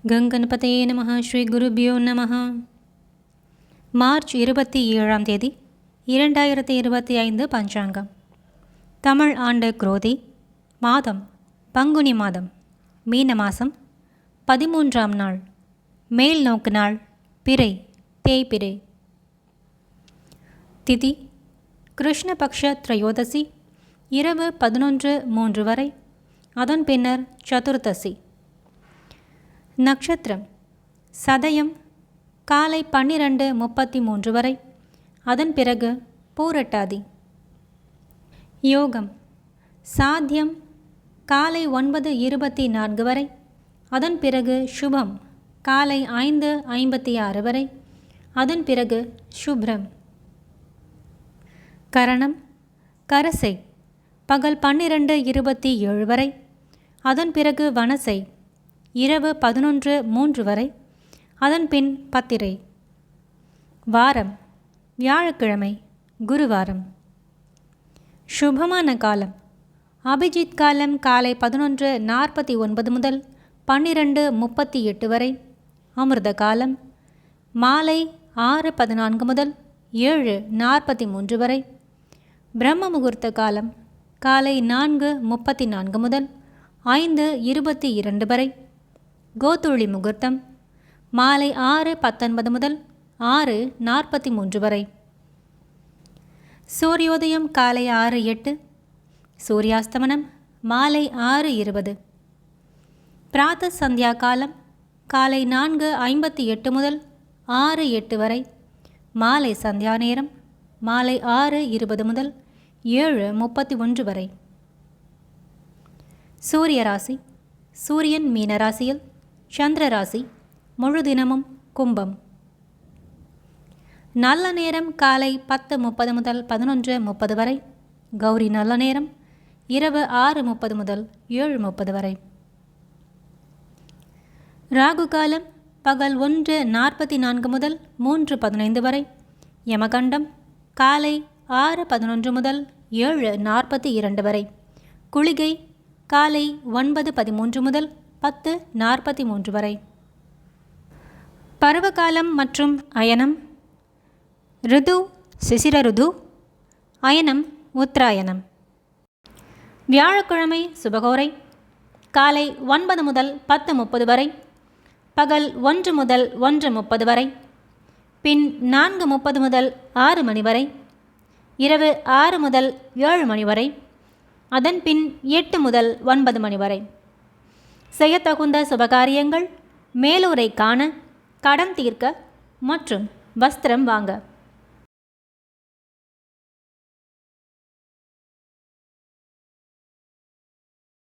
கங்கணபதயே நமः. ஸ்ரீ குருபியோ நமः. மார்ச் 27ஆம் தேதி 2025 பஞ்சாங்கம். தமிழ் ஆண்டு குரோதி மாதம் பங்குனி மாதம், மீன மாதம், 13ஆம் நாள், மேல் நோக்கு நாள், பிறை தேய்பிறை. திதி கிருஷ்ணபக்ஷ திரையோதசி இரவு 11:03 வரை, அதன் பின்னர் சதுர்தசி. நட்சத்திரம் சதயம் காலை 12:33 வரை, அதன் பிறகு பூரட்டாதி. யோகம் சாத்தியம் காலை 9:24 வரை, அதன் பிறகு சுபம் காலை 5:56 வரை, அதன் பிறகு சுப்ரம். கரணம் கரசை பகல் 12:27 வரை, அதன் பிறகு வனசை இரவு 11:03 வரை, அதன் பின் பத்திரை. வாரம் வியாழக்கிழமை, குருவாரம். சுபமான காலம் அபிஜித் காலம் காலை 11:49 முதல் 12:38 வரை. அமிர்த காலம் மாலை 6:14 முதல் 7:43 வரை. பிரம்ம முகூர்த்த காலம் காலை 4:34 முதல் 5:22 வரை. கோதுளி முகூர்த்தம் மாலை 6:19 முதல் 6:43 வரை. சூரியோதயம் காலை 6:08, சூரியாஸ்தமனம் மாலை 6:20. பிராத சந்தியா காலம் காலை 4:58 முதல் 6:08 வரை. மாலை சந்தியா நேரம் மாலை 6:20 முதல் 7:31 வரை. சூரிய ராசி சூரியன் மீன ராசியில், சந்திர ராசி முழு தினமும் கும்பம். நல்ல நேரம் காலை 10:30 முதல் 11:30 வரை. கௌரி நல்ல நேரம் இரவு 6:30 முதல் 7:30 வரை. ராகு காலம் பகல் 1:44 முதல் 3:15 வரை. யமகண்டம் காலை 6:11 முதல் 7:42 வரை. குளிகை காலை 9:13 முதல் 10:43 வரை. பருவகாலம் மற்றும் அயனம் ருது சிசிர ருது, அயனம் உத்தராயணம். வியாழக்கிழமை சுபகோரை காலை 9 முதல் 10:30 வரை, பகல் 1 முதல் 1:30 வரை, பின் 4:30 முதல் 6 மணி வரை, இரவு 6 முதல் 7 மணி வரை, அதன் பின் 8 முதல் 9 மணி வரை. செய்யத்தகுந்த சுபகாரியங்கள் மேலூரை காண, கடன் தீர்க்க மற்றும் வஸ்திரம் வாங்க.